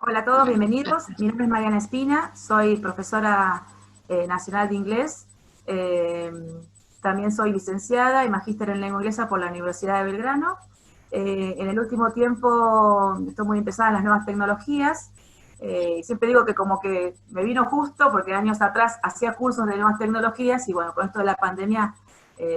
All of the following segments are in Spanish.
Hola a todos, bienvenidos. Mi nombre es Mariana Espina, soy profesora nacional de inglés. Eh, También soy licenciada y magíster en lengua inglesa por la Universidad de Belgrano. En el último tiempo estoy muy interesada en las nuevas tecnologías. Y siempre digo que como que me vino justo porque años atrás hacía cursos de nuevas tecnologías y bueno, con esto de la pandemia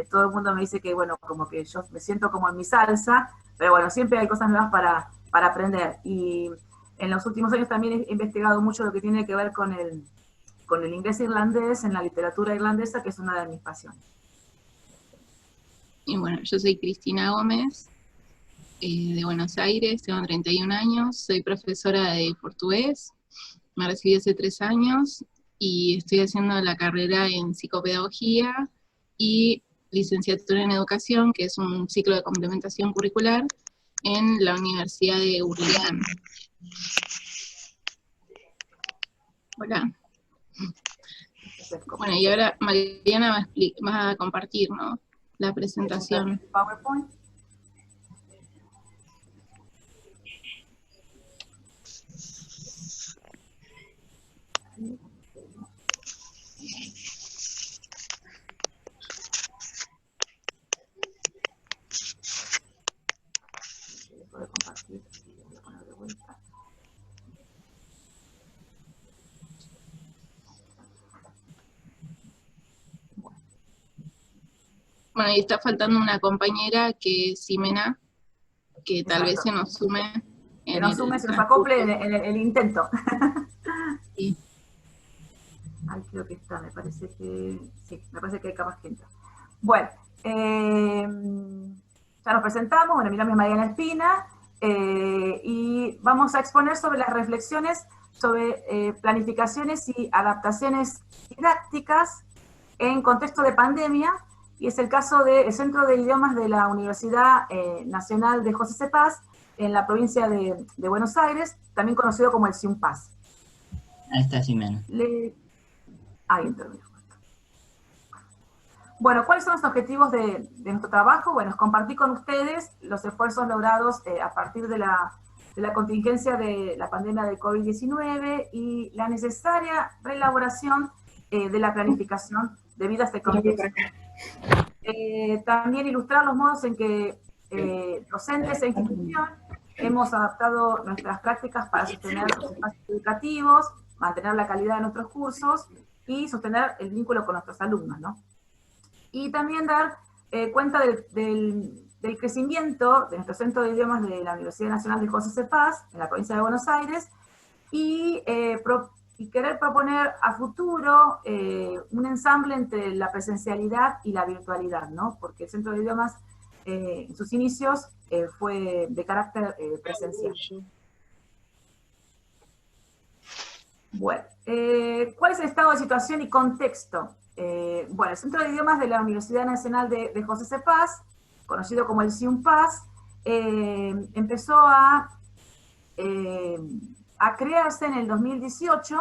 todo el mundo me dice que bueno, como que yo me siento como en mi salsa, pero bueno, siempre hay cosas nuevas para aprender. Y en los últimos años también he investigado mucho lo que tiene que ver con el inglés irlandés en la literatura irlandesa, que es una de mis pasiones. Y bueno, yo soy Cristina Gómez, de Buenos Aires, tengo 31 años, soy profesora de portugués, me recibí hace 3 años y estoy haciendo la carrera en psicopedagogía y licenciatura en educación, que es un ciclo de complementación curricular en la Universidad de Hurlingham. Hola. Bueno, y ahora Mariana va a compartir, ¿no?, la presentación. PowerPoint. Puedo compartir, voy a poner de vuelta. Bueno, y está faltando una compañera que es Ximena, que tal vez se Exacto. nos sume Que en nos sume, el se nos acople transcurso. en el intento. Sí. Ay, creo que está, me parece que sí, me parece que hay capaz que entra. Bueno, ya nos presentamos, bueno, mi nombre es Mariana Espina, y vamos a exponer sobre las reflexiones sobre planificaciones y adaptaciones didácticas en contexto de pandemia, y es el caso del Centro de Idiomas de la Universidad Nacional de José C. Paz, en la provincia de Buenos Aires, también conocido como el CIUMPAS. Ahí está Ximena. Ahí intervino. Bueno, ¿cuáles son los objetivos de nuestro trabajo? Bueno, es compartir con ustedes los esfuerzos logrados a partir de la contingencia de la pandemia de COVID-19 y la necesaria reelaboración de la planificación debido a este contexto. También ilustrar los modos en que docentes e institución hemos adaptado nuestras prácticas para sostener los espacios educativos, mantener la calidad de nuestros cursos y sostener el vínculo con nuestros alumnos, ¿no? Y también dar cuenta del crecimiento de nuestro Centro de Idiomas de la Universidad Nacional de José C. Paz, en la provincia de Buenos Aires, y querer proponer a futuro un ensamble entre la presencialidad y la virtualidad, ¿no? Porque el Centro de Idiomas en sus inicios fue de carácter presencial. Bueno, ¿cuál es el estado de situación y contexto? Bueno, el Centro de Idiomas de la Universidad Nacional de José C. Paz, conocido como el CIUMPAS, empezó a crearse en el 2018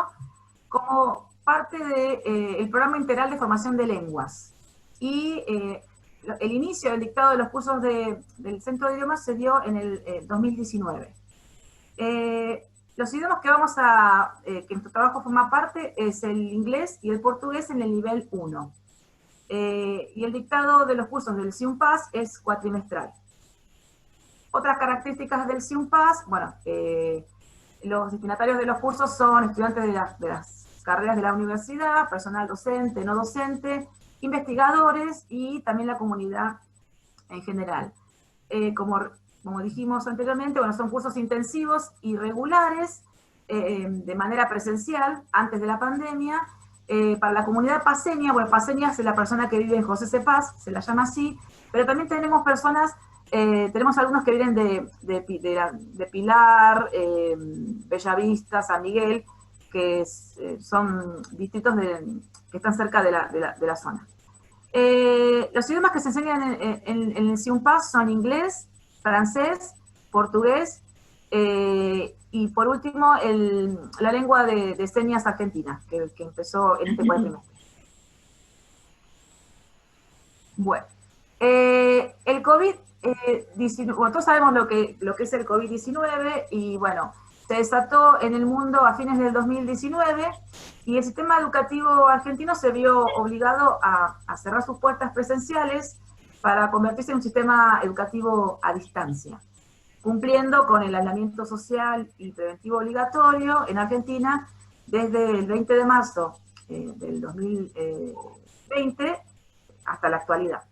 como parte del programa integral de formación de lenguas. Y el inicio del dictado de los cursos del Centro de Idiomas se dio en el 2019. Los idiomas que que nuestro trabajo forma parte es el inglés y el portugués en el nivel 1. Y el dictado de los cursos del CIUMPAS es cuatrimestral. Otras características del CIUMPAS, bueno, los destinatarios de los cursos son estudiantes de las carreras de la universidad, personal docente, no docente, investigadores y también la comunidad en general. Como dijimos anteriormente, bueno, son cursos intensivos y regulares de manera presencial antes de la pandemia. Para la comunidad paseña, bueno, paseña es la persona que vive en José C. Paz, se la llama así, pero también tenemos personas, tenemos alumnos que vienen de Pilar, Bellavista, San Miguel, que son distritos que están cerca de la zona. Los idiomas que se enseñan en el CIUMPAS son inglés, francés, portugués y por último la lengua de señas argentina, que empezó en este cuatrimestre. Bueno, el COVID, bueno, todos sabemos lo que es el COVID-19 y bueno, se desató en el mundo a fines del 2019 y el sistema educativo argentino se vio obligado a cerrar sus puertas presenciales para convertirse en un sistema educativo a distancia, cumpliendo con el aislamiento social y preventivo obligatorio en Argentina desde el 20 de marzo del 2020 hasta la actualidad.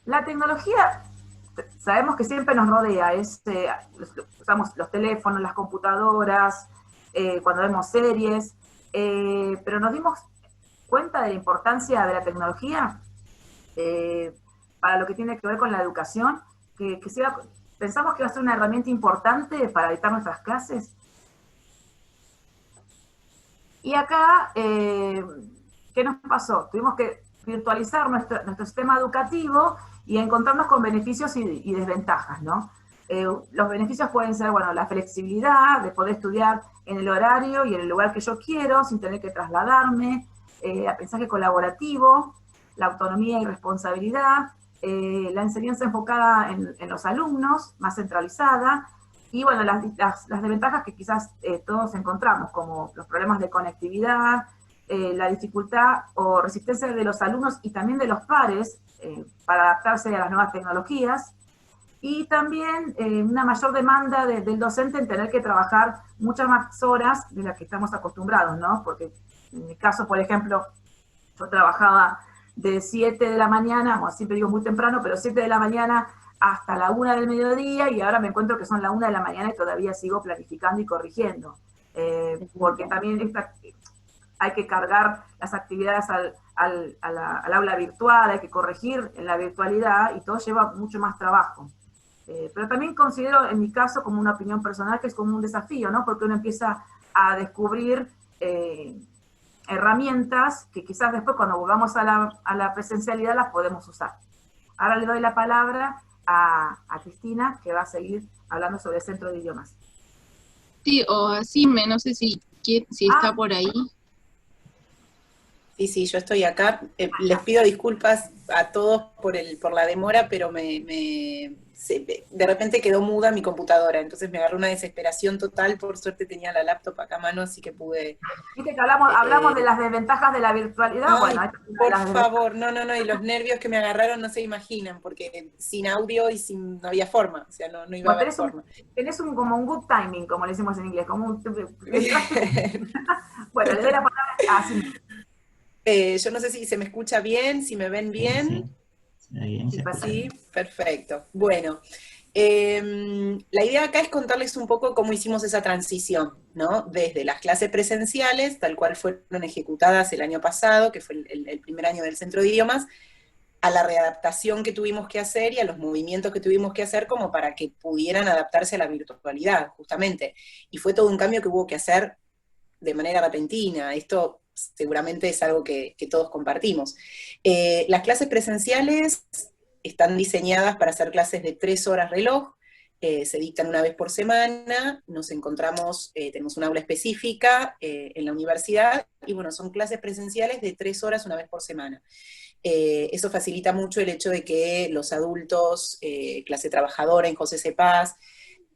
La tecnología, sabemos que siempre nos rodea, usamos los teléfonos, las computadoras, cuando vemos series, pero nos dimos cuenta de la importancia de la tecnología para lo que tiene que ver con la educación, pensamos que va a ser una herramienta importante para editar nuestras clases. Y acá, ¿qué nos pasó? Tuvimos que virtualizar nuestro sistema educativo y encontrarnos con beneficios y desventajas, ¿no? Los beneficios pueden ser, bueno, la flexibilidad de poder estudiar en el horario y en el lugar que yo quiero, sin tener que trasladarme, aprendizaje colaborativo, la autonomía y responsabilidad, la enseñanza enfocada en los alumnos, más centralizada, y bueno, las desventajas que quizás todos encontramos, como los problemas de conectividad, la dificultad o resistencia de los alumnos y también de los pares para adaptarse a las nuevas tecnologías, y también una mayor demanda del docente en tener que trabajar muchas más horas de las que estamos acostumbrados, ¿no? Porque en mi caso, por ejemplo, yo trabajaba de 7 de la mañana, bueno, siempre digo muy temprano, pero 7 de la mañana hasta la 1 del mediodía, y ahora me encuentro que son la 1 de la mañana y todavía sigo planificando y corrigiendo, porque también hay que cargar las actividades al aula virtual, hay que corregir en la virtualidad, y todo lleva mucho más trabajo. Pero también considero, en mi caso, como una opinión personal, que es como un desafío, ¿no? Porque uno empieza a descubrir herramientas que quizás después, cuando volvamos a la presencialidad, las podemos usar. Ahora le doy la palabra a Cristina, que va a seguir hablando sobre el Centro de Idiomas. Sí, o así, no sé si está por ahí. Sí, yo estoy acá. Les pido disculpas a todos por la demora, pero de repente quedó muda mi computadora, entonces me agarró una desesperación total. Por suerte tenía la laptop acá a mano, así que pude... Viste que hablamos de las desventajas de la virtualidad. Ay, bueno, por favor, no, y los nervios que me agarraron no se imaginan, porque sin audio y no había forma, o sea, no iba a haber forma. Tenés como un good timing, como le decimos en inglés, como un... Bueno, le doy la palabra así. Yo no sé si se me escucha bien, si me ven bien. Sí, perfecto. Bueno, la idea acá es contarles un poco cómo hicimos esa transición, ¿no? Desde las clases presenciales, tal cual fueron ejecutadas el año pasado, que fue el primer año del Centro de Idiomas, a la readaptación que tuvimos que hacer y a los movimientos que tuvimos que hacer como para que pudieran adaptarse a la virtualidad, justamente. Y fue todo un cambio que hubo que hacer de manera repentina. Esto seguramente es algo que todos compartimos. Las clases presenciales están diseñadas para hacer clases de 3 horas reloj, se dictan una vez por semana, nos encontramos, tenemos un aula específica en la universidad, y bueno, son clases presenciales de 3 horas una vez por semana. Eso facilita mucho el hecho de que los adultos, clase trabajadora en José C. Paz,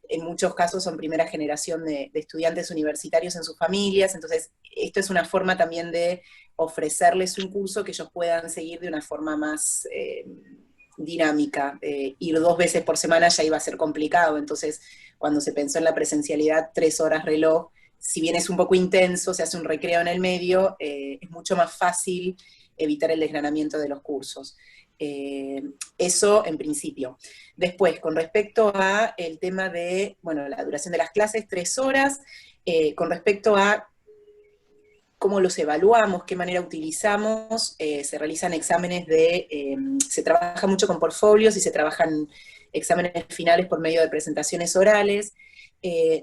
en muchos casos son primera generación de estudiantes universitarios en sus familias, entonces esto es una forma también de ofrecerles un curso que ellos puedan seguir de una forma más dinámica. Ir 2 veces por semana ya iba a ser complicado, entonces cuando se pensó en la presencialidad, 3 horas reloj, si bien es un poco intenso, se hace un recreo en el medio, es mucho más fácil evitar el desgranamiento de los cursos. Eso en principio. Después, con respecto a el tema de, bueno, la duración de las clases, 3 horas, con respecto a cómo los evaluamos, qué manera utilizamos, se realizan exámenes se trabaja mucho con portfolios y se trabajan exámenes finales por medio de presentaciones orales.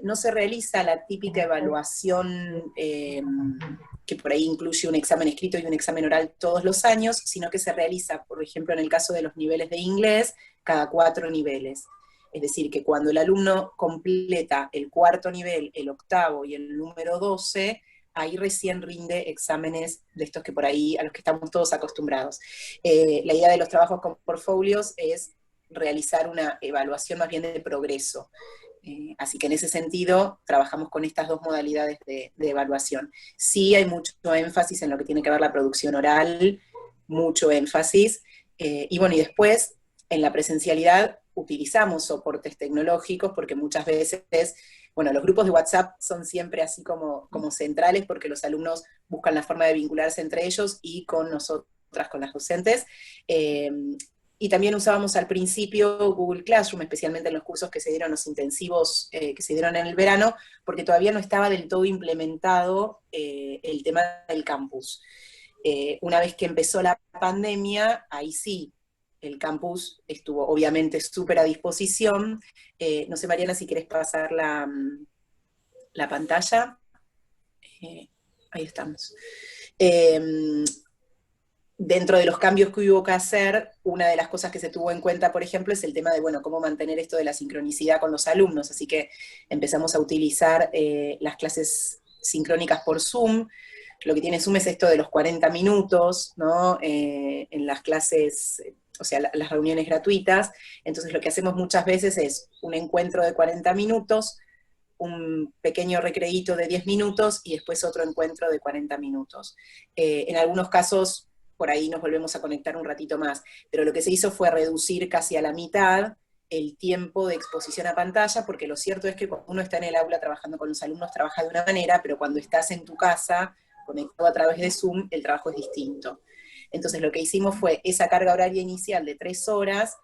No se realiza la típica evaluación que por ahí incluye un examen escrito y un examen oral todos los años, sino que se realiza, por ejemplo, en el caso de los niveles de inglés, cada 4 niveles. Es decir, que cuando el alumno completa el 4.º nivel, el 8.º y el número 12, ahí recién rinde exámenes de estos que por ahí, a los que estamos todos acostumbrados. La idea de los trabajos con portfolios es realizar una evaluación más bien de progreso. Así que en ese sentido, trabajamos con estas dos modalidades de evaluación. Sí hay mucho énfasis en lo que tiene que ver la producción oral, mucho énfasis, y bueno, y después, en la presencialidad, utilizamos soportes tecnológicos, porque muchas veces, bueno, los grupos de WhatsApp son siempre así como centrales, porque los alumnos buscan la forma de vincularse entre ellos y con nosotras, con las docentes, y también usábamos al principio Google Classroom, especialmente en los cursos que se dieron, los intensivos que se dieron en el verano, porque todavía no estaba del todo implementado el tema del campus. Una vez que empezó la pandemia, ahí sí, el campus estuvo obviamente súper a disposición. No sé, Mariana, si querés pasar la pantalla. Ahí estamos. Dentro de los cambios que hubo que hacer, una de las cosas que se tuvo en cuenta, por ejemplo, es el tema de, bueno, cómo mantener esto de la sincronicidad con los alumnos, así que empezamos a utilizar las clases sincrónicas por Zoom. Lo que tiene Zoom es esto de los 40 minutos, ¿no? En las clases, o sea, las reuniones gratuitas. Entonces lo que hacemos muchas veces es un encuentro de 40 minutos, un pequeño recreíto de 10 minutos y después otro encuentro de 40 minutos. En algunos casos, por ahí nos volvemos a conectar un ratito más, pero lo que se hizo fue reducir casi a la mitad el tiempo de exposición a pantalla, porque lo cierto es que cuando uno está en el aula trabajando con los alumnos trabaja de una manera, pero cuando estás en tu casa, conectado a través de Zoom, el trabajo es distinto. Entonces lo que hicimos fue esa carga horaria inicial de 3 horas,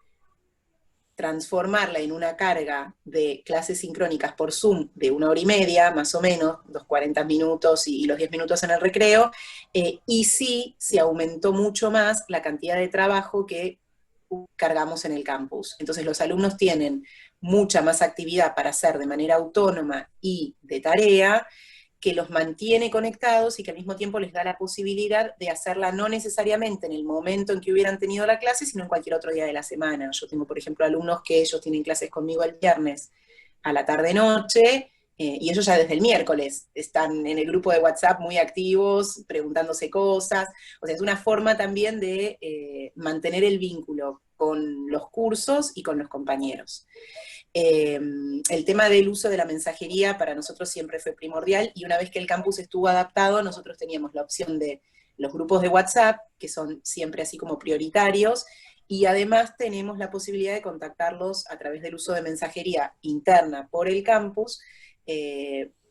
transformarla en una carga de clases sincrónicas por Zoom de 1 hora y media, más o menos, los 40 minutos y los 10 minutos en el recreo, y sí se aumentó mucho más la cantidad de trabajo que cargamos en el campus. Entonces los alumnos tienen mucha más actividad para hacer de manera autónoma y de tarea, que los mantiene conectados y que al mismo tiempo les da la posibilidad de hacerla no necesariamente en el momento en que hubieran tenido la clase, sino en cualquier otro día de la semana. Yo tengo, por ejemplo, alumnos que ellos tienen clases conmigo el viernes a la tarde-noche, y ellos ya desde el miércoles están en el grupo de WhatsApp muy activos, preguntándose cosas. O sea, es una forma también de mantener el vínculo con los cursos y con los compañeros. El tema del uso de la mensajería para nosotros siempre fue primordial, y una vez que el campus estuvo adaptado, nosotros teníamos la opción de los grupos de WhatsApp, que son siempre así como prioritarios, y además tenemos la posibilidad de contactarlos a través del uso de mensajería interna por el campus,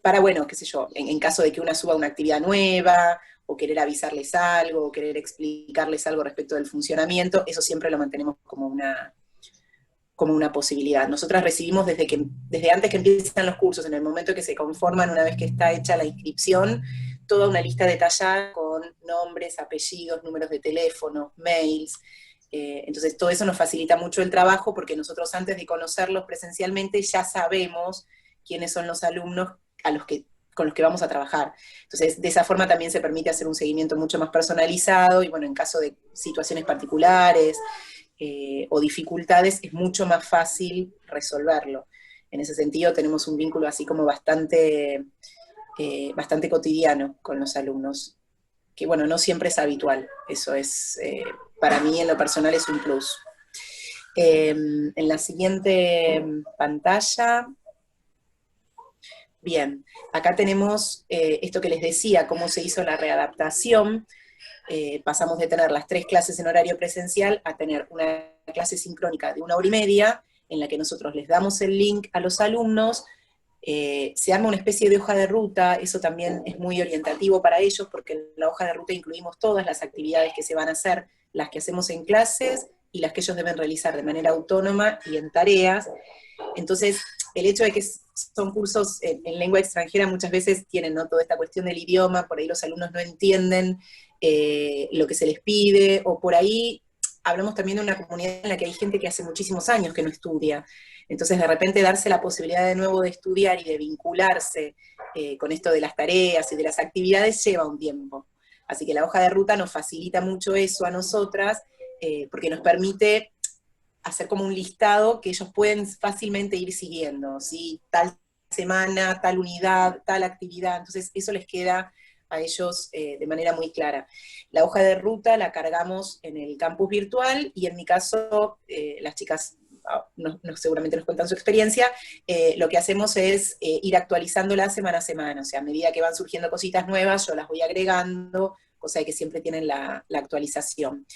para, bueno, qué sé yo, en caso de que una suba una actividad nueva, o querer avisarles algo, o querer explicarles algo respecto del funcionamiento, eso siempre lo mantenemos como una posibilidad. Nosotras recibimos desde antes que empiezan los cursos, en el momento que se conforman, una vez que está hecha la inscripción, toda una lista detallada con nombres, apellidos, números de teléfono, mails. Entonces todo eso nos facilita mucho el trabajo, porque nosotros antes de conocerlos presencialmente ya sabemos quiénes son los alumnos con los que vamos a trabajar. Entonces, de esa forma también se permite hacer un seguimiento mucho más personalizado, y bueno, en caso de situaciones particulares, o dificultades, es mucho más fácil resolverlo. En ese sentido tenemos un vínculo así como bastante cotidiano con los alumnos, que bueno, no siempre es habitual. Eso es, para mí en lo personal es un plus. En la siguiente pantalla, bien, acá tenemos esto que les decía, cómo se hizo la readaptación. Pasamos de tener las 3 clases en horario presencial a tener una clase sincrónica de 1 hora y media, en la que nosotros les damos el link a los alumnos, se arma una especie de hoja de ruta. Eso también es muy orientativo para ellos, porque en la hoja de ruta incluimos todas las actividades que se van a hacer, las que hacemos en clases y las que ellos deben realizar de manera autónoma y en tareas. Entonces, el hecho de que son cursos en lengua extranjera muchas veces tienen, ¿no?, toda esta cuestión del idioma, por ahí los alumnos no entienden lo que se les pide, o por ahí hablamos también de una comunidad en la que hay gente que hace muchísimos años que no estudia. Entonces, de repente, darse la posibilidad de nuevo de estudiar y de vincularse con esto de las tareas y de las actividades lleva un tiempo. Así que la hoja de ruta nos facilita mucho eso a nosotras, porque nos permite hacer como un listado que ellos pueden fácilmente ir siguiendo, ¿sí? Tal semana, tal unidad, tal actividad. Entonces, eso les queda a ellos de manera muy clara. La hoja de ruta la cargamos en el campus virtual, y en mi caso, las chicas seguramente nos cuentan su experiencia, lo que hacemos es ir actualizándola semana a semana, o sea, a medida que van surgiendo cositas nuevas, yo las voy agregando, cosa de que siempre tienen la actualización.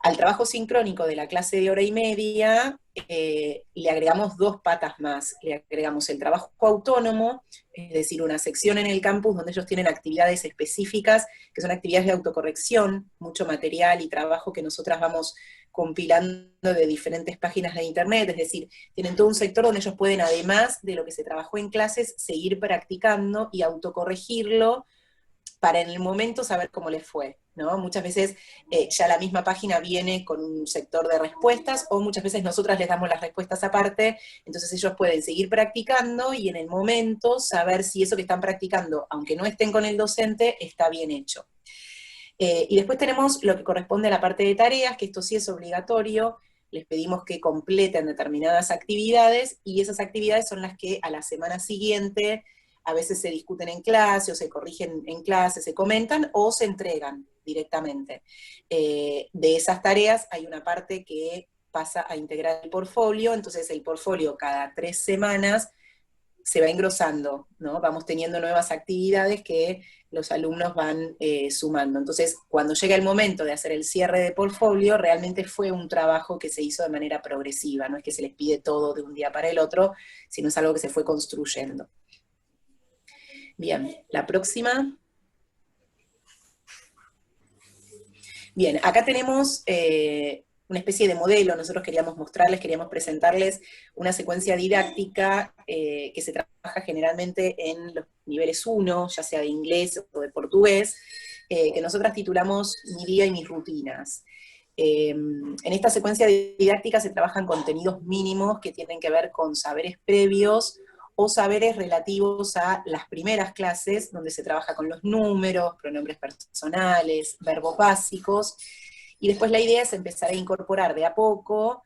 Al trabajo sincrónico de la clase de hora y media, le agregamos 2 patas más. Le agregamos el trabajo autónomo, es decir, una sección en el campus donde ellos tienen actividades específicas, que son actividades de autocorrección, mucho material y trabajo que nosotras vamos compilando de diferentes páginas de internet, es decir, tienen todo un sector donde ellos pueden, además de lo que se trabajó en clases, seguir practicando y autocorregirlo, para en el momento saber cómo les fue, ¿no? Muchas veces ya la misma página viene con un sector de respuestas, o muchas veces nosotras les damos las respuestas aparte, entonces ellos pueden seguir practicando y en el momento saber si eso que están practicando, aunque no estén con el docente, está bien hecho. Y después tenemos lo que corresponde a la parte de tareas, que esto sí es obligatorio. Les pedimos que completen determinadas actividades, y esas actividades son las que a la semana siguiente a veces se discuten en clase, o se corrigen en clase, se comentan, o se entregan directamente. De esas tareas hay una parte que pasa a integrar el portfolio, entonces el portfolio cada 3 semanas se va engrosando, ¿no? Vamos teniendo nuevas actividades que los alumnos van sumando. Entonces, cuando llega el momento de hacer el cierre de portfolio, realmente fue un trabajo que se hizo de manera progresiva, no es que se les pide todo de un día para el otro, sino es algo que se fue construyendo. Bien, la próxima. Bien, acá tenemos una especie de modelo. Nosotros queríamos mostrarles, queríamos presentarles una secuencia didáctica que se trabaja generalmente en los niveles 1, ya sea de inglés o de portugués, que nosotras titulamos Mi día y mis rutinas. En esta secuencia didáctica se trabajan contenidos mínimos que tienen que ver con saberes previos o saberes relativos a las primeras clases, donde se trabaja con los números, pronombres personales, verbos básicos, y después la idea es empezar a incorporar de a poco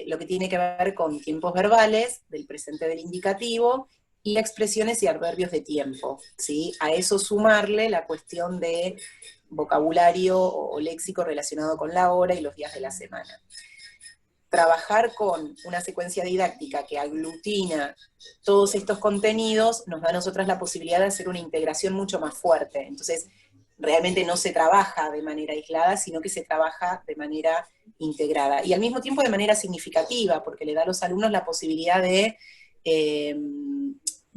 lo que tiene que ver con tiempos verbales, del presente del indicativo, y expresiones y adverbios de tiempo, ¿sí? A eso sumarle la cuestión de vocabulario o léxico relacionado con la hora y los días de la semana. Trabajar con una secuencia didáctica que aglutina todos estos contenidos nos da a nosotras la posibilidad de hacer una integración mucho más fuerte. Entonces, realmente no se trabaja de manera aislada, sino que se trabaja de manera integrada. Y al mismo tiempo de manera significativa, porque le da a los alumnos la posibilidad de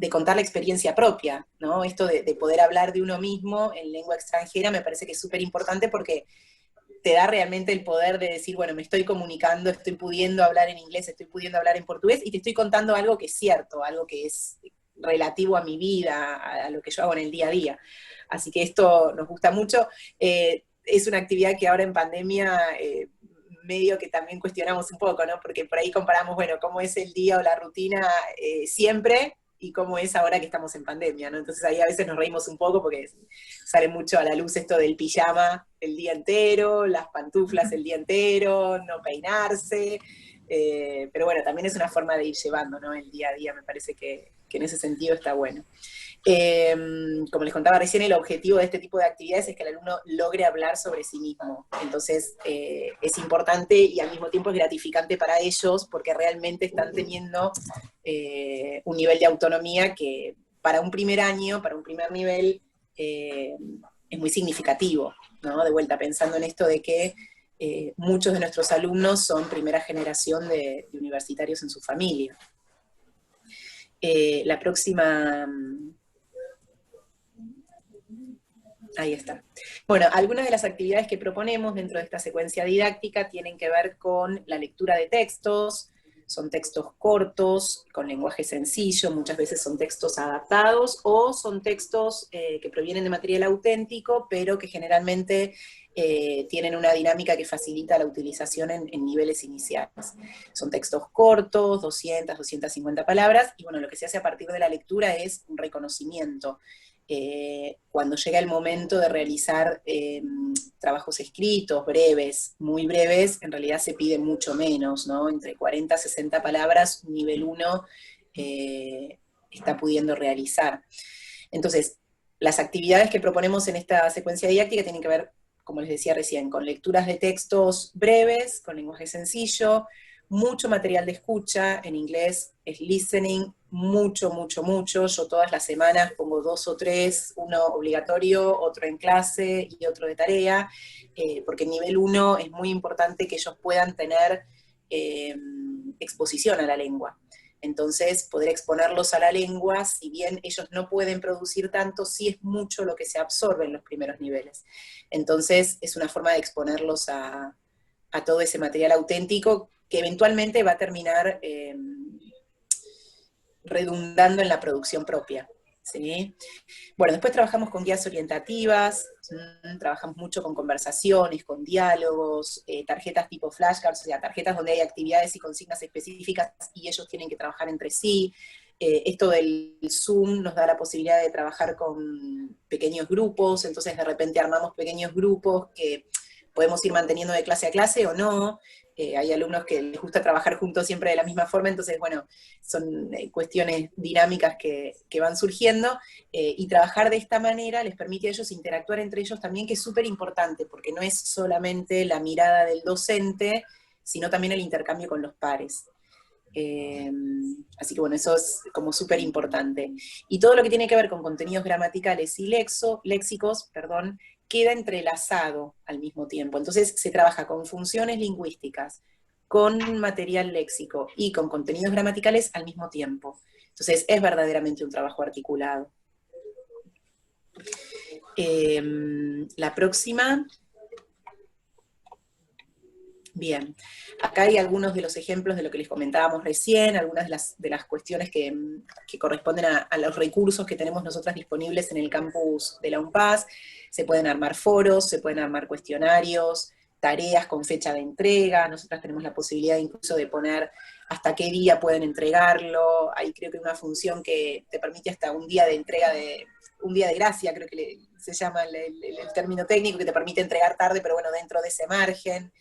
contar la experiencia propia, ¿no? Esto de poder hablar de uno mismo en lengua extranjera me parece que es súper importante, porque te da realmente el poder de decir, bueno, me estoy comunicando, estoy pudiendo hablar en inglés, estoy pudiendo hablar en portugués, y te estoy contando algo que es cierto, algo que es relativo a mi vida, a lo que yo hago en el día a día. Así que esto nos gusta mucho. Es una actividad que ahora en pandemia medio que también cuestionamos un poco, ¿no? Porque por ahí comparamos, bueno, cómo es el día o la rutina siempre, y cómo es ahora que estamos en pandemia, ¿no? Entonces ahí a veces nos reímos un poco porque sale mucho a la luz esto del pijama el día entero, las pantuflas el día entero, no peinarse, pero bueno, también es una forma de ir llevando, ¿no? El día a día, me parece que en ese sentido está bueno. Como les contaba recién, el objetivo de este tipo de actividades es que el alumno logre hablar sobre sí mismo. Entonces es importante y al mismo tiempo es gratificante para ellos, porque realmente están teniendo un nivel de autonomía que para un primer año, para un primer nivel, es muy significativo, ¿no? De vuelta, pensando en esto de que muchos de nuestros alumnos son primera generación de universitarios en su familia. La próxima... Ahí está. Bueno, algunas de las actividades que proponemos dentro de esta secuencia didáctica tienen que ver con la lectura de textos. Son textos cortos, con lenguaje sencillo, muchas veces son textos adaptados, o son textos que provienen de material auténtico, pero que generalmente tienen una dinámica que facilita la utilización en niveles iniciales. Son textos cortos, 200, 250 palabras, y bueno, lo que se hace a partir de la lectura es un reconocimiento. Cuando llega el momento de realizar trabajos escritos, breves, muy breves, en realidad se pide mucho menos, ¿no? Entre 40 a 60 palabras, nivel 1 está pudiendo realizar. Entonces, las actividades que proponemos en esta secuencia didáctica tienen que ver, como les decía recién, con lecturas de textos breves, con lenguaje sencillo, mucho material de escucha, en inglés es listening, mucho, mucho, mucho. Yo todas las semanas pongo 2 o 3, uno obligatorio, otro en clase y otro de tarea, porque en nivel 1 es muy importante que ellos puedan tener exposición a la lengua. Entonces, poder exponerlos a la lengua, si bien ellos no pueden producir tanto, sí es mucho lo que se absorbe en los primeros niveles. Entonces, es una forma de exponerlos a todo ese material auténtico que eventualmente va a terminar redundando en la producción propia, ¿sí? Bueno, después trabajamos con guías orientativas, trabajamos mucho con conversaciones, con diálogos, tarjetas tipo flashcards, o sea, tarjetas donde hay actividades y consignas específicas y ellos tienen que trabajar entre sí. Esto del Zoom nos da la posibilidad de trabajar con pequeños grupos, entonces de repente armamos pequeños grupos que podemos ir manteniendo de clase a clase o no. Hay alumnos que les gusta trabajar juntos siempre de la misma forma, entonces, bueno, son cuestiones dinámicas que van surgiendo, y trabajar de esta manera les permite a ellos interactuar entre ellos también, que es súper importante, porque no es solamente la mirada del docente, sino también el intercambio con los pares. Así que bueno, eso es como súper importante. Y todo lo que tiene que ver con contenidos gramaticales y léxicos, queda entrelazado al mismo tiempo. Entonces se trabaja con funciones lingüísticas, con material léxico y con contenidos gramaticales al mismo tiempo. Entonces es verdaderamente un trabajo articulado. La próxima. Bien, acá hay algunos de los ejemplos de lo que les comentábamos recién, algunas de las cuestiones que corresponden a los recursos que tenemos nosotras disponibles en el campus de la UNPAS. Se pueden armar foros, se pueden armar cuestionarios, tareas con fecha de entrega. Nosotras tenemos la posibilidad incluso de poner hasta qué día pueden entregarlo. Hay creo que una función que te permite hasta un día de entrega un día de gracia, creo que se llama el término técnico, que te permite entregar tarde, pero bueno, dentro de ese margen.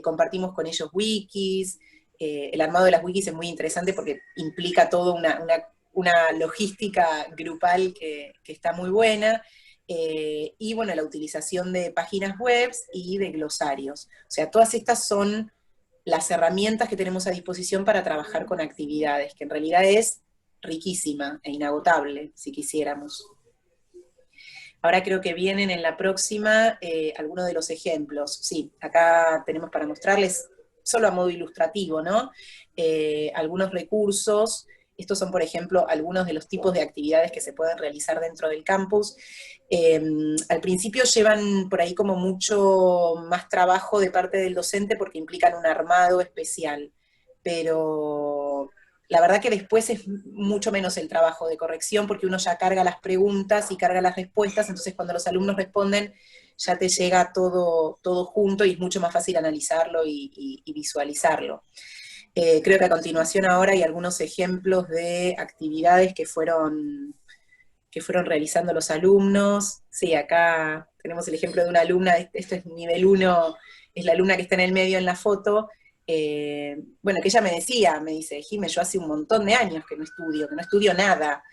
Compartimos con ellos wikis. El armado de las wikis es muy interesante porque implica toda una logística grupal que está muy buena. Y bueno, la utilización de páginas web y de glosarios. O sea, todas estas son las herramientas que tenemos a disposición para trabajar con actividades, que en realidad es riquísima e inagotable, si quisiéramos. Ahora creo que vienen en la próxima algunos de los ejemplos. Sí, acá tenemos para mostrarles, solo a modo ilustrativo, ¿no? Algunos recursos. Estos son, por ejemplo, algunos de los tipos de actividades que se pueden realizar dentro del campus. Al principio llevan por ahí como mucho más trabajo de parte del docente porque implican un armado especial, pero la verdad que después es mucho menos el trabajo de corrección porque uno ya carga las preguntas y carga las respuestas, entonces cuando los alumnos responden ya te llega todo junto y es mucho más fácil analizarlo y visualizarlo. Creo que a continuación ahora hay algunos ejemplos de actividades que fueron realizando los alumnos. Sí, acá tenemos el ejemplo de una alumna, esto es nivel 1, es la alumna que está en el medio en la foto. Bueno, que ella me dice, Jimé, yo hace un montón de años que no estudio nada.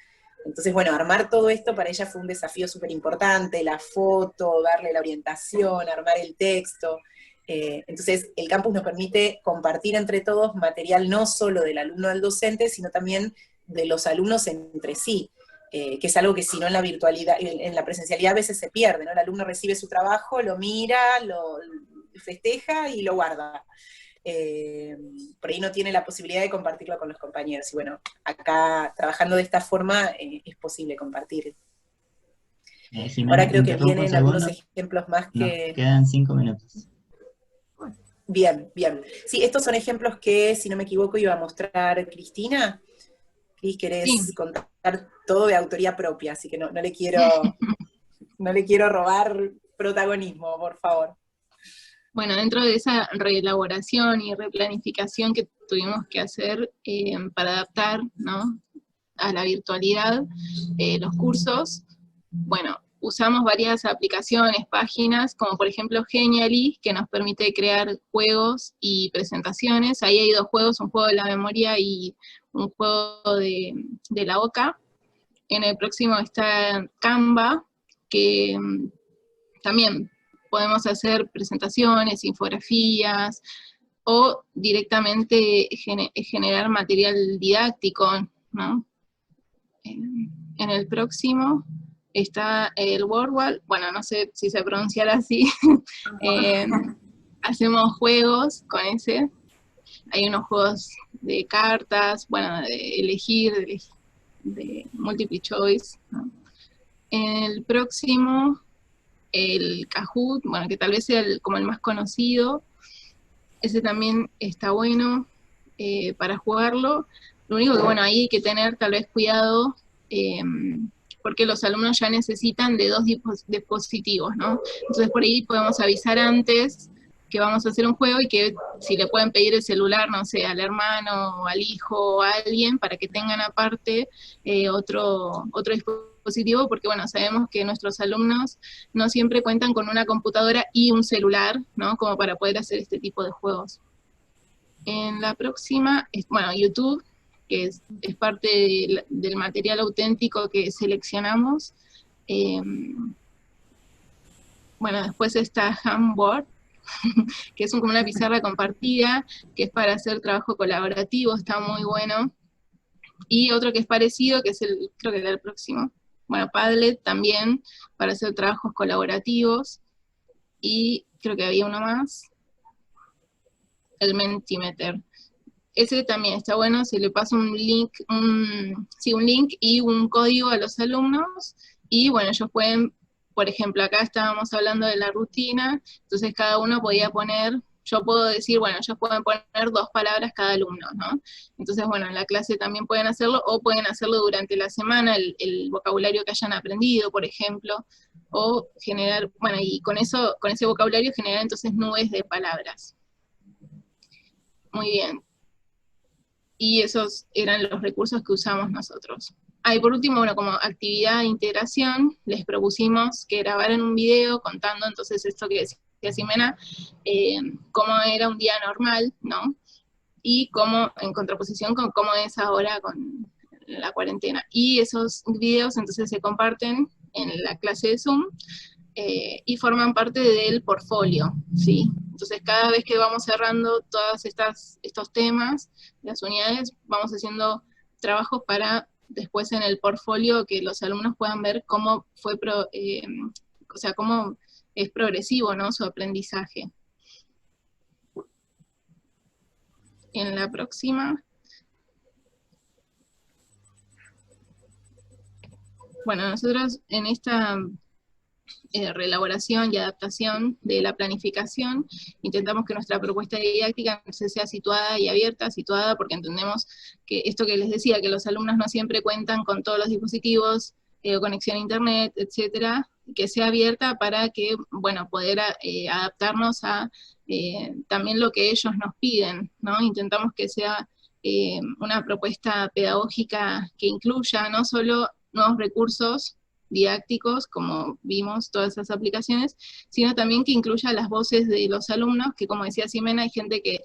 Entonces, bueno, armar todo esto para ella fue un desafío súper importante, la foto, darle la orientación, armar el texto. Entonces, el campus nos permite compartir entre todos material no solo del alumno al docente, sino también de los alumnos entre sí, que es algo que si no en la virtualidad, en la presencialidad a veces se pierde, ¿no? El alumno recibe su trabajo, lo mira, lo festeja y lo guarda. Por ahí no tiene la posibilidad de compartirlo con los compañeros. Y bueno, acá trabajando de esta forma es posible compartir. Jimena, ahora creo que vienen algunos ejemplos más que... Nos quedan 5 minutos. Bien, bien. Sí, estos son ejemplos que, si no me equivoco, iba a mostrar Cristina. Cris, querés contar todo de autoría propia, así que no le quiero robar protagonismo, por favor. Bueno, dentro de esa reelaboración y replanificación que tuvimos que hacer para adaptar, ¿no?, a la virtualidad los cursos, bueno, usamos varias aplicaciones, páginas, como por ejemplo Genially, que nos permite crear juegos y presentaciones. Ahí hay 2 juegos, un juego de la memoria y un juego de la OCA. En el próximo está Canva, que también podemos hacer presentaciones, infografías, o directamente generar material didáctico, ¿no? En el próximo está el WordWall, bueno, no sé si se pronunciará así, hacemos juegos con ese, hay unos juegos de cartas, bueno, de elegir, de multiple choice, ¿no? En el próximo, el Kahoot, bueno, que tal vez sea como el más conocido, ese también está bueno para jugarlo. Lo único que, bueno, ahí hay que tener tal vez cuidado, porque los alumnos ya necesitan de 2 dispositivos, ¿no? Entonces por ahí podemos avisar antes que vamos a hacer un juego y que si le pueden pedir el celular, no sé, al hermano, o al hijo, o a alguien, para que tengan aparte otro dispositivo, porque bueno, sabemos que nuestros alumnos no siempre cuentan con una computadora y un celular, ¿no? Como para poder hacer este tipo de juegos. En la próxima, bueno, YouTube, que es parte del material auténtico que seleccionamos. Bueno, después está Jamboard, que es como una pizarra compartida, que es para hacer trabajo colaborativo, está muy bueno. Y otro que es parecido, que es creo que era el próximo, bueno, Padlet también, para hacer trabajos colaborativos. Y creo que había uno más, el Mentimeter. Ese también está bueno, se le pasa un link y un código a los alumnos, y bueno, ellos pueden, por ejemplo, acá estábamos hablando de la rutina, entonces cada uno podía poner, yo puedo decir, bueno, ellos pueden poner 2 palabras cada alumno, ¿no? Entonces, bueno, en la clase también pueden hacerlo, o pueden hacerlo durante la semana, el vocabulario que hayan aprendido, por ejemplo, o generar, bueno, y con ese vocabulario generar entonces nubes de palabras. Muy bien. Y esos eran los recursos que usamos nosotros. Y por último, bueno, como actividad de integración, les propusimos que grabaran un video contando entonces esto que decía Ximena, cómo era un día normal, ¿no? Y cómo, en contraposición con cómo es ahora con la cuarentena. Y esos videos entonces se comparten en la clase de Zoom, y forman parte del portfolio, ¿sí? Entonces cada vez que vamos cerrando todos estos temas, las unidades, vamos haciendo trabajos para después en el portfolio que los alumnos puedan ver cómo fue, o sea, cómo es progresivo, ¿no? Su aprendizaje. En la próxima. Bueno, nosotros en esta reelaboración y adaptación de la planificación, intentamos que nuestra propuesta didáctica sea situada y abierta, situada porque entendemos que esto que les decía, que los alumnos no siempre cuentan con todos los dispositivos, o conexión a internet, etcétera, que sea abierta para que, bueno, poder adaptarnos a también lo que ellos nos piden, ¿no? Intentamos que sea una propuesta pedagógica que incluya no solo nuevos recursos didácticos, como vimos todas esas aplicaciones, sino también que incluya las voces de los alumnos, que como decía Ximena, hay gente que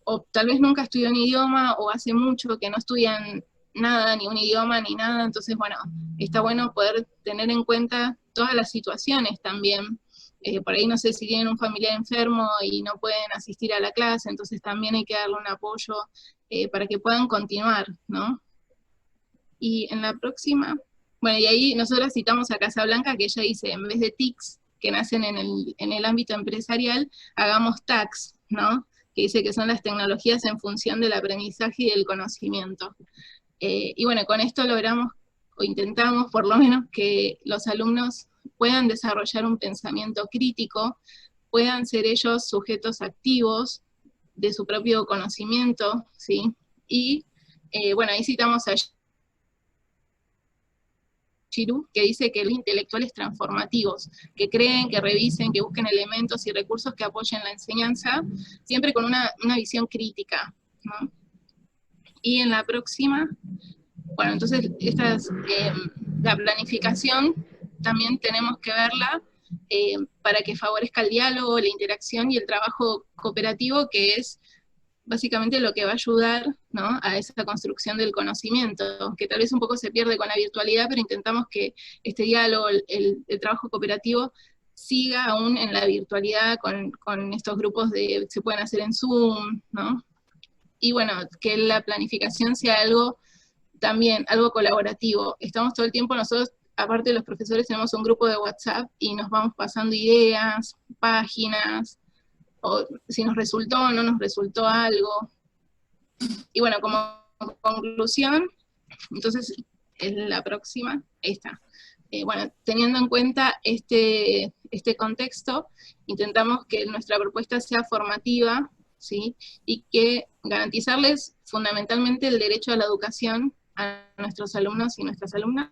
o tal vez nunca estudió un idioma, o hace mucho que no estudian nada, ni un idioma, ni nada, entonces bueno, está bueno poder tener en cuenta todas las situaciones también. Por ahí no sé si tienen un familiar enfermo y no pueden asistir a la clase, entonces también hay que darle un apoyo para que puedan continuar, ¿no? Y en la próxima, bueno, y ahí nosotros citamos a Casablanca, que ella dice, en vez de TICs, que nacen en el ámbito empresarial, hagamos TACs, ¿no? Que dice que son las tecnologías en función del aprendizaje y del conocimiento. Y bueno, con esto logramos, o intentamos por lo menos, que los alumnos puedan desarrollar un pensamiento crítico, puedan ser ellos sujetos activos de su propio conocimiento, ¿sí? Y bueno, ahí citamos a Giroux, que dice que los intelectuales transformativos, que creen, que revisen, que busquen elementos y recursos que apoyen la enseñanza, siempre con una visión crítica, ¿no? Y en la próxima, bueno, entonces la planificación también tenemos que verla para que favorezca el diálogo, la interacción y el trabajo cooperativo, que es básicamente lo que va a ayudar, ¿no?, a esa construcción del conocimiento, que tal vez un poco se pierde con la virtualidad, pero intentamos que este diálogo, el trabajo cooperativo, siga aún en la virtualidad con estos grupos se pueden hacer en Zoom, ¿no? Y bueno, que la planificación sea algo también, algo colaborativo. Estamos todo el tiempo nosotros, aparte de los profesores, tenemos un grupo de WhatsApp y nos vamos pasando ideas, páginas, o si nos resultó o no nos resultó algo. Y bueno, como conclusión, entonces, en la próxima, esta. Bueno, teniendo en cuenta este contexto, intentamos que nuestra propuesta sea formativa, ¿sí?, y que garantizarles fundamentalmente el derecho a la educación a nuestros alumnos y nuestras alumnas,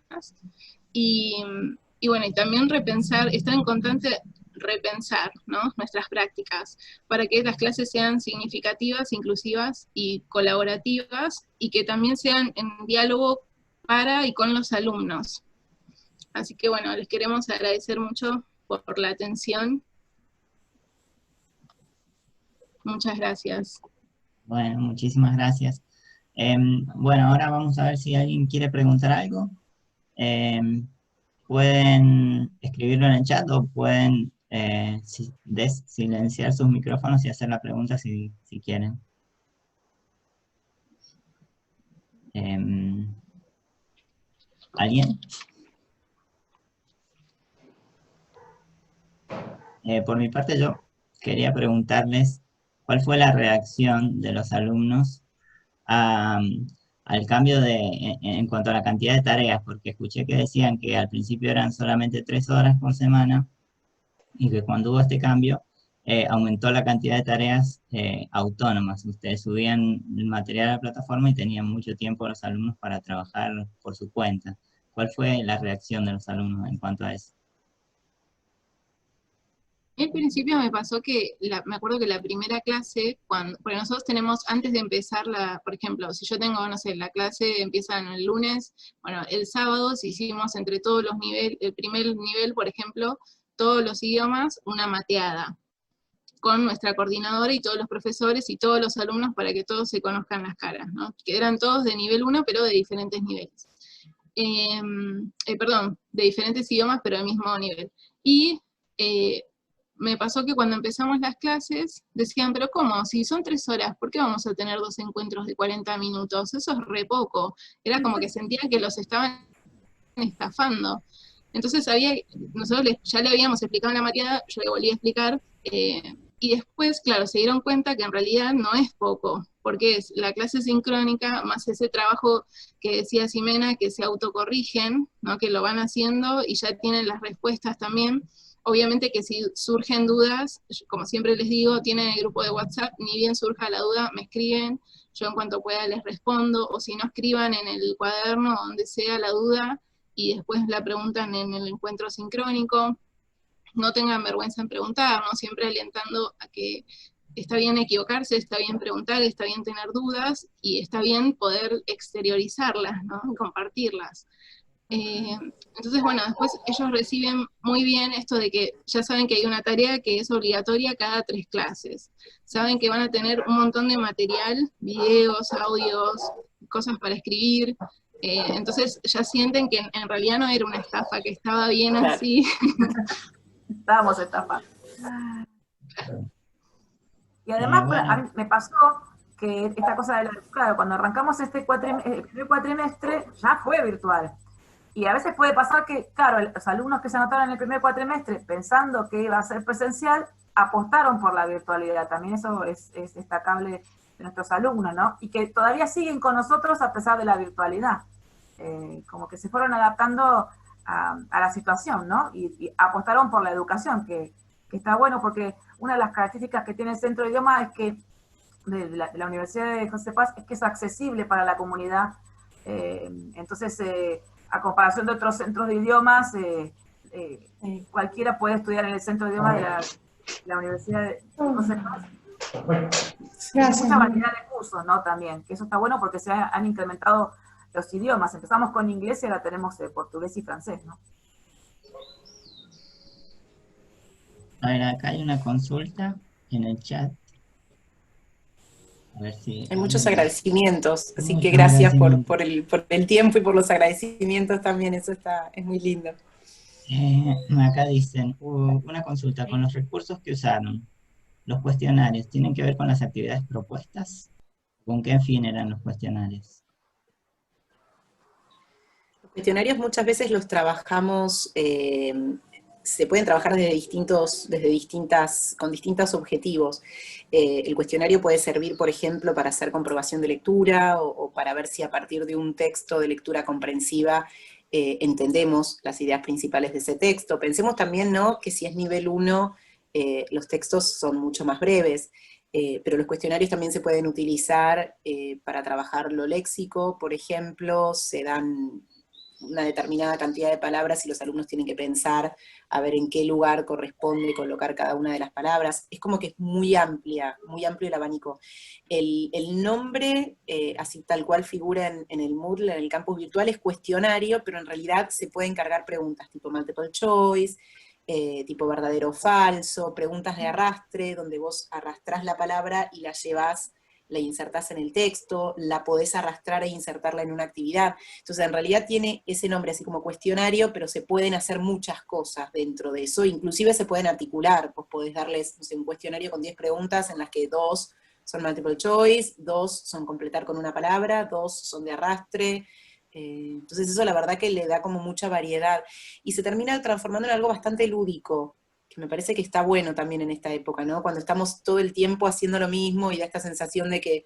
y bueno, y también estar en constante repensar, ¿no?, nuestras prácticas, para que las clases sean significativas, inclusivas y colaborativas, y que también sean en diálogo para y con los alumnos. Así que bueno, les queremos agradecer mucho por la atención. Muchas gracias. Bueno, muchísimas gracias. Bueno, ahora vamos a ver si alguien quiere preguntar algo. Pueden escribirlo en el chat o pueden silenciar sus micrófonos y hacer la pregunta si quieren. ¿Alguien? Por mi parte, yo quería preguntarles cuál fue la reacción de los alumnos al cambio en cuanto a la cantidad de tareas, porque escuché que decían que al principio eran solamente 3 horas por semana, y que cuando hubo este cambio, aumentó la cantidad de tareas autónomas. Ustedes subían el material a la plataforma y tenían mucho tiempo los alumnos para trabajar por su cuenta. ¿Cuál fue la reacción de los alumnos en cuanto a eso? En principio me pasó que, me acuerdo que la primera clase, porque nosotros tenemos, antes de empezar por ejemplo, si yo tengo, no sé, la clase empieza el lunes, bueno, el sábado, si hicimos entre todos los niveles, el primer nivel, por ejemplo, todos los idiomas, una mateada, con nuestra coordinadora y todos los profesores y todos los alumnos para que todos se conozcan las caras, ¿no? Que eran todos de nivel 1, pero de diferentes niveles. Perdón, de diferentes idiomas, pero del mismo nivel. Y me pasó que cuando empezamos las clases, decían, pero ¿cómo? Si son 3 horas, ¿por qué vamos a tener 2 encuentros de 40 minutos? Eso es re poco. Era como que sentían que los estaban estafando. Entonces nosotros ya le habíamos explicado en la materia, yo le volví a explicar, y después, claro, se dieron cuenta que en realidad no es poco, porque es la clase sincrónica, más ese trabajo que decía Ximena, que se autocorrigen, ¿no?, que lo van haciendo y ya tienen las respuestas también. Obviamente que si surgen dudas, como siempre les digo, tienen el grupo de WhatsApp, ni bien surja la duda, me escriben, yo en cuanto pueda les respondo, o si no, escriban en el cuaderno donde sea la duda, y después la preguntan en el encuentro sincrónico. No tengan vergüenza en preguntar, ¿no?, siempre alentando a que está bien equivocarse, está bien preguntar, está bien tener dudas, y está bien poder exteriorizarlas, ¿no?, y compartirlas. Entonces, bueno, después ellos reciben muy bien esto de que ya saben que hay una tarea que es obligatoria cada 3 clases. Saben que van a tener un montón de material, videos, audios, cosas para escribir. Entonces ya sienten que en realidad no era una estafa, que estaba bien así. Estábamos estafados. Y además, bueno. a mí me pasó que esta cosa de claro, cuando arrancamos el primer cuatrimestre, ya fue virtual. Y a veces puede pasar que, claro, los alumnos que se anotaron en el primer cuatrimestre pensando que iba a ser presencial, apostaron por la virtualidad. También eso es destacable de nuestros alumnos, ¿no? Y que todavía siguen con nosotros a pesar de la virtualidad. Como que se fueron adaptando a la situación, ¿no? Y apostaron por la educación, que está bueno porque una de las características que tiene el Centro de Idiomas es que, de la Universidad de José Paz, es que es accesible para la comunidad. Entonces, a comparación de otros centros de idiomas, cualquiera puede estudiar en el centro de idiomas de la Universidad de José Paz. Gracias. Mucha variedad de cursos, ¿no? También, que eso está bueno porque se han incrementado los idiomas. Empezamos con inglés y ahora tenemos portugués y francés, ¿no? A ver, acá hay una consulta en el chat. A ver si... Hay muchos agradecimientos, así que gracias por el tiempo y por los agradecimientos también, eso es muy lindo. Acá dicen, una consulta, con los recursos que usaron, ¿los cuestionarios tienen que ver con las actividades propuestas? ¿Con qué fin eran los cuestionarios? Los cuestionarios muchas veces los trabajamos, se pueden trabajar con distintos objetivos. El cuestionario puede servir, por ejemplo, para hacer comprobación de lectura o para ver si a partir de un texto de lectura comprensiva entendemos las ideas principales de ese texto. Pensemos también, ¿no?, que si es nivel 1, los textos son mucho más breves, pero los cuestionarios también se pueden utilizar para trabajar lo léxico, por ejemplo, se dan una determinada cantidad de palabras y los alumnos tienen que pensar a ver en qué lugar corresponde colocar cada una de las palabras. Es como que es muy amplio el abanico. El nombre, así tal cual figura en el Moodle, en el campus virtual, es cuestionario, pero en realidad se pueden cargar preguntas tipo multiple choice, tipo verdadero o falso, preguntas de arrastre, donde vos arrastrás la palabra y la llevás, la insertás en el texto, la podés arrastrar e insertarla en una actividad. Entonces, en realidad tiene ese nombre así como cuestionario, pero se pueden hacer muchas cosas dentro de eso, inclusive se pueden articular, vos podés darles, no sé, un cuestionario con 10 preguntas en las que 2 son multiple choice, 2 son completar con una palabra, 2 son de arrastre. Entonces eso la verdad que le da como mucha variedad, y se termina transformando en algo bastante lúdico, que me parece que está bueno también en esta época, ¿no? Cuando estamos todo el tiempo haciendo lo mismo y da esta sensación de que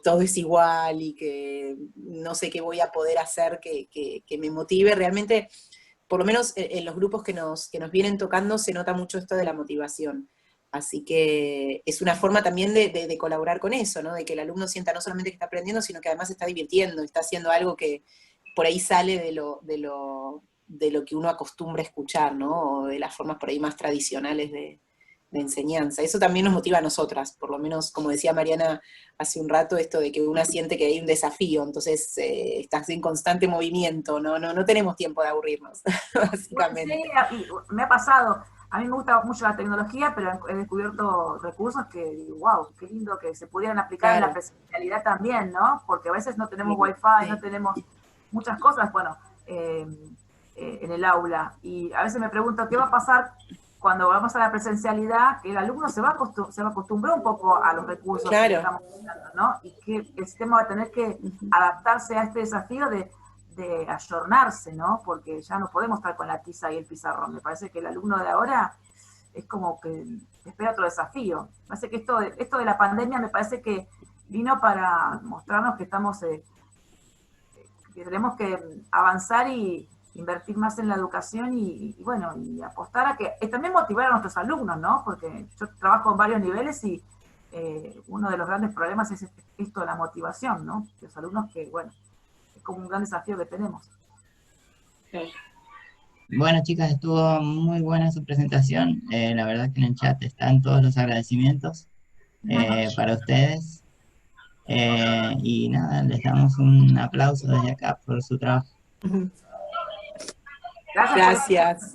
todo es igual y que no sé qué voy a poder hacer que me motive. Realmente, por lo menos en los grupos que nos vienen tocando, se nota mucho esto de la motivación. Así que es una forma también de colaborar con eso, ¿no? De que el alumno sienta no solamente que está aprendiendo, sino que además se está divirtiendo, está haciendo algo que por ahí sale de lo que uno acostumbra a escuchar, ¿no? O de las formas por ahí más tradicionales de enseñanza. Eso también nos motiva a nosotras, por lo menos, como decía Mariana hace un rato, esto de que uno siente que hay un desafío, entonces estás en constante movimiento, no tenemos tiempo de aburrirnos, básicamente. Sí, me ha pasado. A mí me gusta mucho la tecnología, pero he descubierto recursos que, wow, qué lindo que se pudieran aplicar en la presencialidad también, ¿no? Porque a veces no tenemos wifi, no tenemos muchas cosas, bueno, en el aula. Y a veces me pregunto, ¿qué va a pasar cuando vamos a la presencialidad? Que el alumno se va a acostumbrar un poco a los recursos que estamos usando, ¿no? Y que el sistema va a tener que adaptarse a este desafío de ayornarse, ¿no? Porque ya no podemos estar con la tiza y el pizarrón. Me parece que el alumno de ahora es como que espera otro desafío. Me parece que esto de la pandemia me parece que vino para mostrarnos que estamos, que tenemos que avanzar y invertir más en la educación y bueno, y apostar a que, también motivar a nuestros alumnos, ¿no? Porque yo trabajo en varios niveles y uno de los grandes problemas es esto de la motivación, ¿no? Los alumnos que, bueno, como un gran desafío que tenemos. Bueno, chicas, estuvo muy buena su presentación. La verdad que en el chat están todos los agradecimientos para ustedes. Y nada, les damos un aplauso desde acá por su trabajo. Gracias.